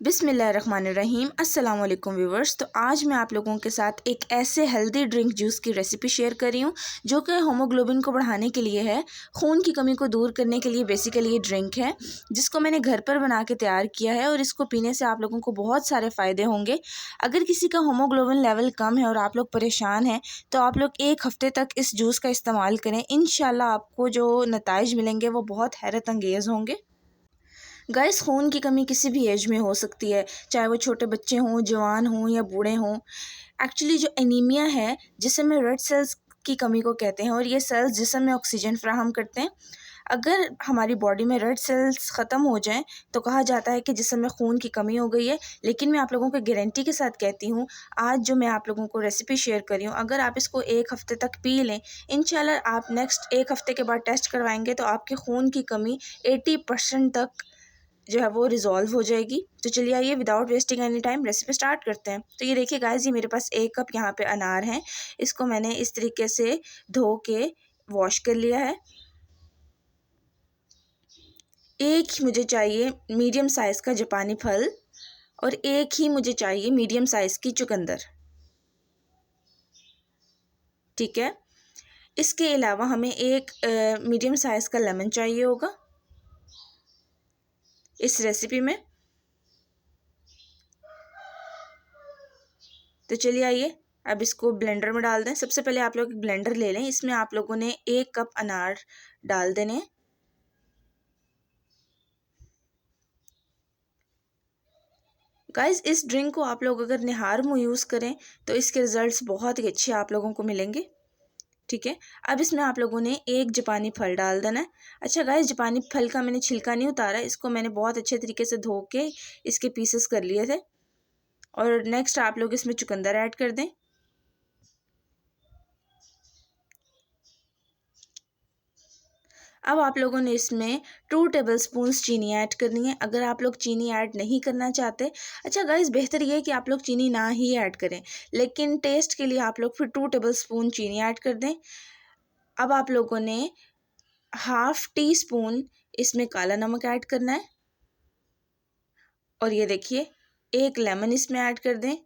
बिस्मिल्लाहिर्रहमानिर्रहीम। अस्सलाम वालेकुम व्यूवर्स। तो आज मैं आप लोगों के साथ एक ऐसे हेल्दी ड्रिंक जूस की रेसिपी शेयर कर रही हूँ जो कि होमोग्लोबिन को बढ़ाने के लिए है, खून की कमी को दूर करने के लिए बेसिकली ये ड्रिंक है जिसको मैंने घर पर बना के तैयार किया है और इसको पीने से आप लोगों को बहुत सारे फ़ायदे होंगे। अगर किसी का होमोग्लोबिन लेवल कम है और आप लोग परेशान हैं तो आप लोग 1 हफ़्ते तक इस जूस का इस्तेमाल करें। इंशाल्लाह आपको जो नताइज मिलेंगे वो बहुत हैरत अंगेज़ होंगे। गाइस, खून की कमी किसी भी एज में हो सकती है, चाहे वो छोटे बच्चे हों, जवान हों या बूढ़े हों। एक्चुअली जो एनीमिया है जिसमें रेड सेल्स की कमी को कहते हैं और ये सेल्स जिस्म में ऑक्सीजन फ्राहम करते हैं। अगर हमारी बॉडी में रेड सेल्स ख़त्म हो जाएं तो कहा जाता है कि जिस्म में खून की कमी हो गई है। लेकिन मैं आप लोगों को गारंटी के साथ कहती हूँ, आज जो मैं आप लोगों को रेसिपी शेयर कर रही हूँ, अगर आप इसको 1 हफ़्ते तक पी लें, इंशाल्लाह आप नेक्स्ट 1 हफ़्ते के बाद टेस्ट करवाएंगे तो आपके खून की कमी 80% तक जो है वो रिज़ॉल्व हो जाएगी। तो चलिए आइए without wasting any time recipe start करते हैं। तो ये देखिए गाइस, ये मेरे पास 1 कप यहाँ पे अनार हैं। इसको मैंने इस तरीके से धो के वॉश कर लिया है। एक ही मुझे चाहिए मीडियम साइज़ का जापानी फल और एक ही मुझे चाहिए मीडियम साइज़ की चुकंदर, ठीक है। इसके अलावा हमें एक मीडियम साइज़ का लेमन चाहिए होगा इस रेसिपी में। तो चलिए आइए अब इसको ब्लेंडर में डाल दें। सबसे पहले आप लोग एक ब्लेंडर ले लें, इसमें आप लोगों ने 1 कप अनार डाल देने। गाइस, इस ड्रिंक को आप लोग अगर निहार मुँह यूज़ करें तो इसके रिज़ल्ट्स बहुत ही अच्छे आप लोगों को मिलेंगे, ठीक है। अब इसमें आप लोगों ने एक जापानी फल डाल देना है। अच्छा गाइस, जापानी फल का मैंने छिलका नहीं उतारा, इसको मैंने बहुत अच्छे तरीके से धो के इसके पीसेस कर लिए थे। और नेक्स्ट आप लोग इसमें चुकंदर ऐड कर दें। अब आप लोगों ने इसमें 2 टेबलस्पून चीनी ऐड करनी है। अगर आप लोग चीनी ऐड नहीं करना चाहते, अच्छा गाइस, बेहतर ये है कि आप लोग चीनी ना ही ऐड करें, लेकिन टेस्ट के लिए आप लोग फिर 2 टेबलस्पून चीनी ऐड कर दें। अब आप लोगों ने ½ टीस्पून इसमें काला नमक ऐड करना है और ये देखिए 1 लेमन इसमें ऐड कर दें।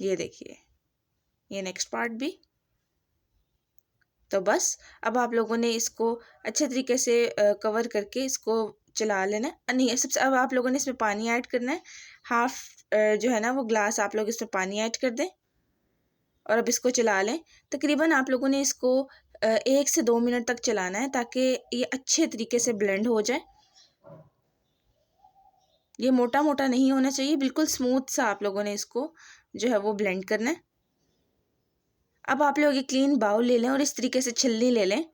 ये देखिए, ये नेक्स्ट पार्ट भी। तो बस अब आप लोगों ने इसको अच्छे तरीके से कवर करके इसको चला लेना है। नहीं, सबसे अब आप लोगों ने इसमें पानी ऐड करना है। हाफ जो है ना वो ग्लास आप लोग इसमें पानी ऐड कर दें और अब इसको चला लें। तकरीबन आप लोगों ने इसको 1 से 2 मिनट तक चलाना है ताकि ये अच्छे तरीके से ब्लेंड हो जाए। ये मोटा मोटा नहीं होना चाहिए, बिल्कुल स्मूथ सा आप लोगों ने इसको जो है वो ब्लेंड करना है। अब आप लोग एक क्लीन बाउल ले लें और इस तरीके से छलनी ले लें,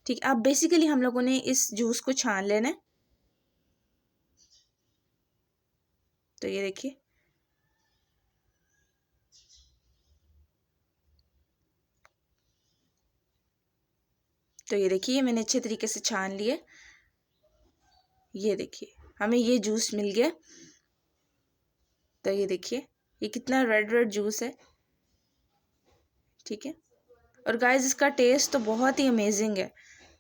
ठीक। अब बेसिकली हम लोगों ने इस जूस को छान लेना है। तो ये देखिए, तो ये देखिए मैंने अच्छे तरीके से छान लिए। ये देखिए हमें ये जूस मिल गया। तो ये देखिए ये कितना रेड रेड जूस है, ठीक है। और गाइस, इसका टेस्ट तो बहुत ही अमेजिंग है।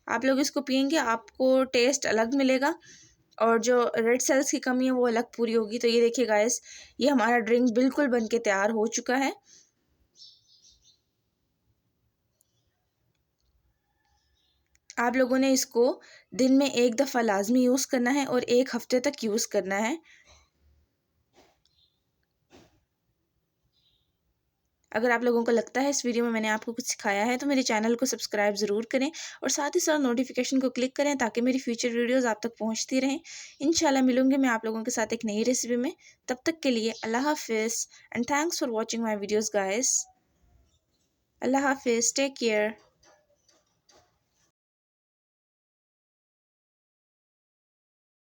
आप लोग इसको पियेंगे आपको टेस्ट अलग मिलेगा और जो रेड सेल्स की कमी है वो अलग पूरी होगी। तो ये देखिए गाइस, ये हमारा ड्रिंक बिल्कुल बन के तैयार हो चुका है। आप लोगों ने इसको दिन में 1 दफ़ा लाजमी यूज़ करना है और 1 हफ़्ते तक यूज़ करना है। अगर आप लोगों को लगता है इस वीडियो में मैंने आपको कुछ सिखाया है तो मेरे चैनल को सब्सक्राइब ज़रूर करें और साथ ही साथ नोटिफिकेशन को क्लिक करें ताकि मेरी फ्यूचर वीडियोस आप तक पहुंचती रहें। इंशाल्लाह मिलूंगी मैं आप लोगों के साथ एक नई रेसिपी में। तब तक के लिए अल्लाह हाफिज़ and thanks for watching my videos guys. अल्लाह हाफिज़, टेक केयर।